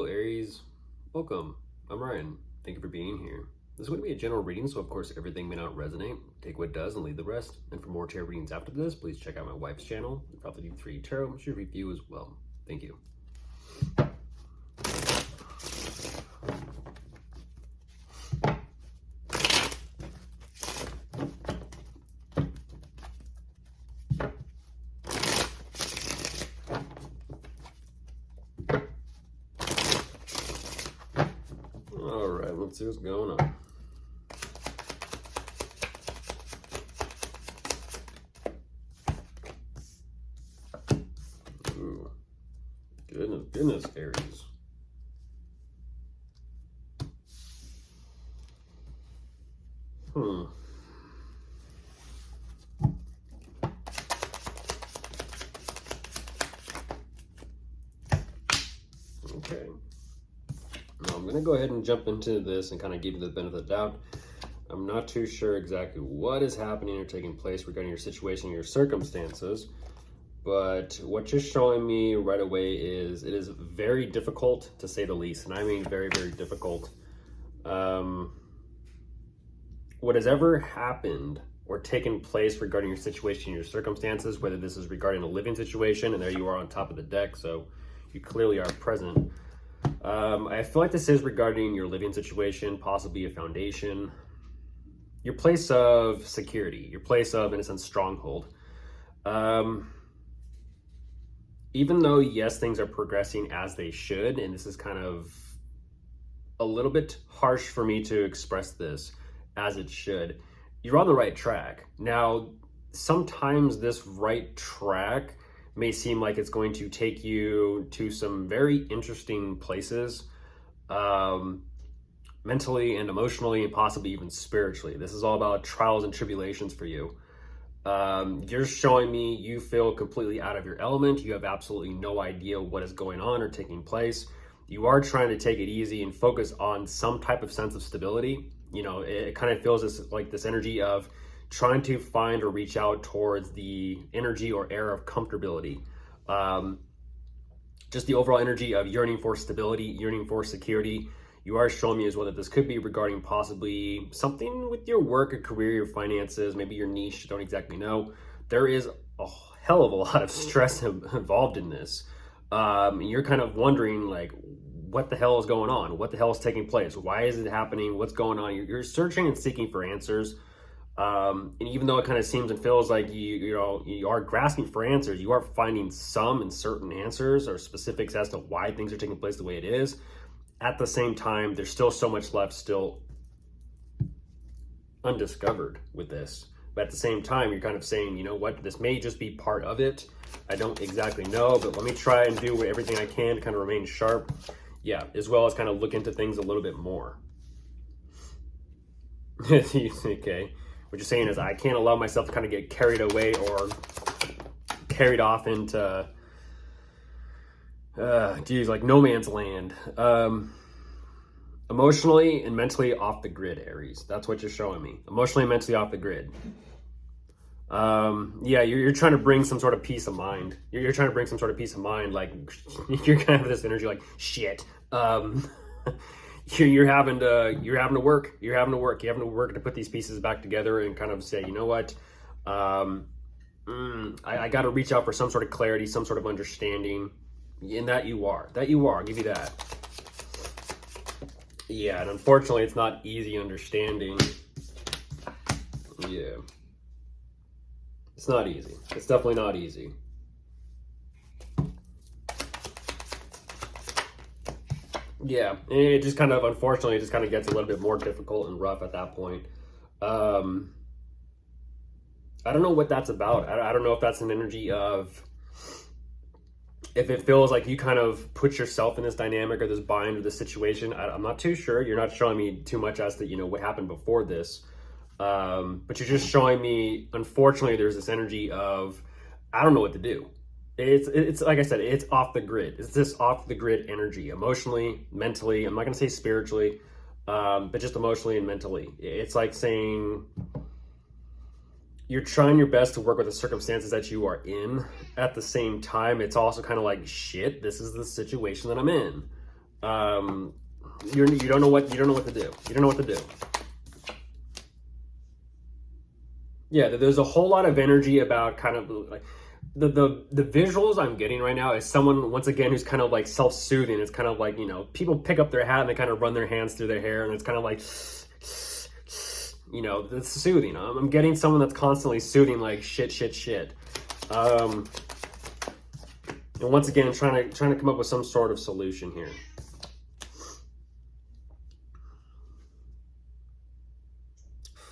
Aries. Welcome. I'm Ryan. Thank you for being here. This is going to be a general reading, so of course everything may not resonate. Take what does and leave the rest. And for more tarot readings after this, please check out my wife's channel, Probably 3 Tarot. She review as well. Thank you. All right, let's see what's going on. Ooh. Goodness, Aries. Okay. Now I'm going to go ahead and jump into this and kind of give you the benefit of the doubt. I'm not too sure exactly what is happening or taking place regarding your situation, your circumstances, but what you're showing me right away is it is very difficult, to say the least, and I mean very, very difficult. What has ever happened or taken place regarding your situation, your circumstances, whether this is regarding a living situation, and there you are on top of the deck, so you clearly are present. I feel like this is regarding your living situation, possibly a foundation, your place of security, your place of, in a sense, stronghold. Even though, yes, things are progressing as they should, and this is kind of a little bit harsh for me to express this, as it should, you're on the right track. Now, sometimes this right track may seem like it's going to take you to some very interesting places, mentally and emotionally and possibly even spiritually. This is all about trials and tribulations for you. You're showing me you feel completely out of your element. You have absolutely no idea what is going on or taking place. You are trying to take it easy and focus on some type of sense of stability. You know, it kind of feels like this energy of trying to find or reach out towards the energy or air of comfortability. Just the overall energy of yearning for stability, yearning for security. You are showing me as well that this could be regarding possibly something with your work, or career, your finances, maybe your niche, you don't exactly know. There is a hell of a lot of stress involved in this. You're kind of wondering, like, what the hell is going on? What the hell is taking place? Why is it happening? What's going on? You're searching and seeking for answers. And even though it kind of seems and feels like you are grasping for answers, you are finding some and certain answers or specifics as to why things are taking place the way it is. At the same time, there's still so much left still undiscovered with this. But at the same time, you're kind of saying, you know what, this may just be part of it. I don't exactly know, but let me try and do everything I can to kind of remain sharp. Yeah, as well as kind of look into things a little bit more. Okay. What you're saying is I can't allow myself to kind of get carried away or carried off into, like no man's land. Emotionally and mentally off the grid, Aries. That's what you're showing me. Emotionally and mentally off the grid. Yeah, you're trying to bring some sort of peace of mind. You're trying to bring some sort of peace of mind. Like, you're kind of this energy like, shit. You're having to work to put these pieces back together and kind of say, you know what, I got to reach out for some sort of clarity, some sort of understanding. And that you are, I'll give you that. Yeah, and unfortunately it's not easy understanding. Yeah, it's not easy. It's definitely not easy. Yeah, and it just kind of, unfortunately, it just kind of gets a little bit more difficult and rough at that point. I don't know what that's about. I don't know if that's an energy of, if it feels like you kind of put yourself in this dynamic or this bind or this situation. I'm not too sure. You're not showing me too much as to, you know, what happened before this. But you're just showing me, unfortunately, there's this energy of, I don't know what to do. It's like I said, it's off the grid. It's this off the grid energy, emotionally, mentally. I'm not going to say spiritually, but just emotionally and mentally. It's like saying you're trying your best to work with the circumstances that you are in. At the same time, it's also kind of like, shit, this is the situation that I'm in. You don't know what to do. You don't know what to do. Yeah, there's a whole lot of energy about kind of like the visuals I'm getting right now is someone, once again, who's kind of like self-soothing. It's kind of like, you know, people pick up their hat and they kind of run their hands through their hair, and it's kind of like, you know, it's soothing. I'm getting someone that's constantly soothing, like shit. And once again, trying to come up with some sort of solution here.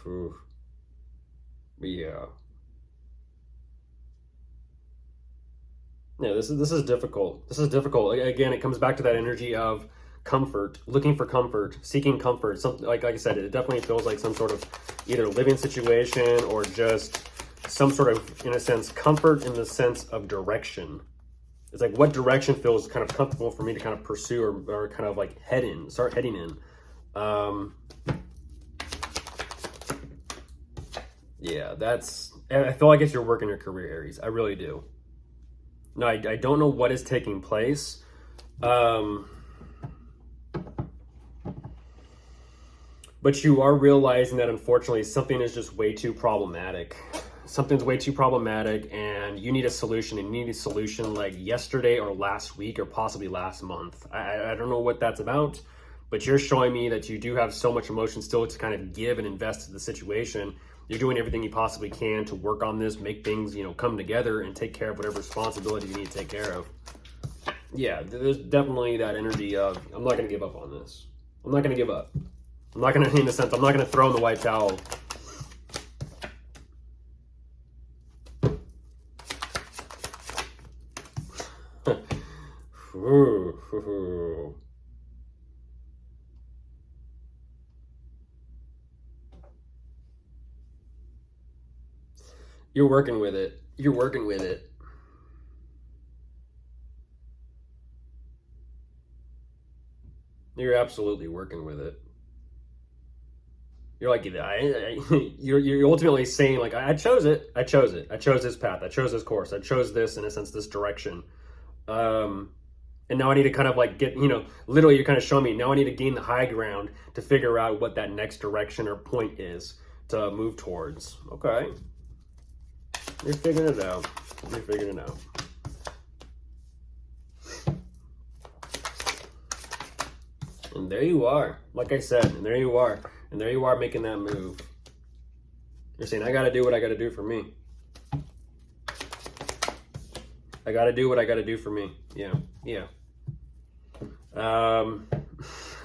Ooh. Yeah. Yeah, this is difficult. This is difficult. Again, it comes back to that energy of comfort, looking for comfort, seeking comfort. Something like I said, it definitely feels like some sort of either living situation or just some sort of, in a sense, comfort in the sense of direction. It's like, what direction feels kind of comfortable for me to kind of pursue or kind of like start heading in. Yeah, I feel like it's your work in your career, Aries. I really do. No, I don't know what is taking place. But you are realizing that unfortunately something is just way too problematic. Something's way too problematic and you need a solution, and you need a solution like yesterday or last week or possibly last month. I don't know what that's about, but you're showing me that you do have so much emotion still to kind of give and invest in the situation. You're doing everything you possibly can to work on this, make things, you know, come together and take care of whatever responsibility you need to take care of. Yeah, there's definitely that energy of, I'm not going to give up on this. I'm not going to give up. I'm not going to, in a sense, I'm not going to throw in the white towel. You're working with it. You're working with it. You're absolutely working with it. You're like, you're ultimately saying like, I chose it. I chose it. I chose this path. I chose this course. I chose this, in a sense, this direction. And now I need to kind of like get, you know, literally you're kind of showing me now I need to gain the high ground to figure out what that next direction or point is to move towards. Okay. You're figuring it out. You're figuring it out. And there you are. Like I said, and there you are. And there you are making that move. You're saying, I got to do what I got to do for me. I got to do what I got to do for me. Yeah.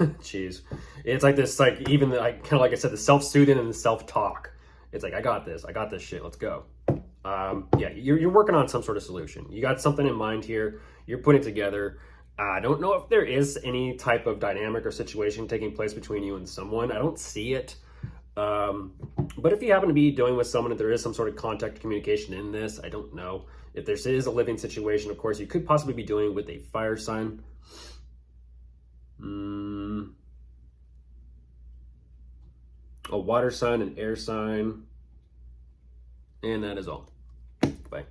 Jeez. It's like this, like even like kind of like I said, the self-soothing and the self-talk. It's like, I got this shit. Let's go. Yeah, you're working on some sort of solution. You got something in mind here. You're putting it together. I don't know if there is any type of dynamic or situation taking place between you and someone. I don't see it. But if you happen to be dealing with someone, if there is some sort of contact communication in this, I don't know. If there is a living situation, of course, you could possibly be dealing with a fire sign. A water sign, an air sign. And that is all. Bye.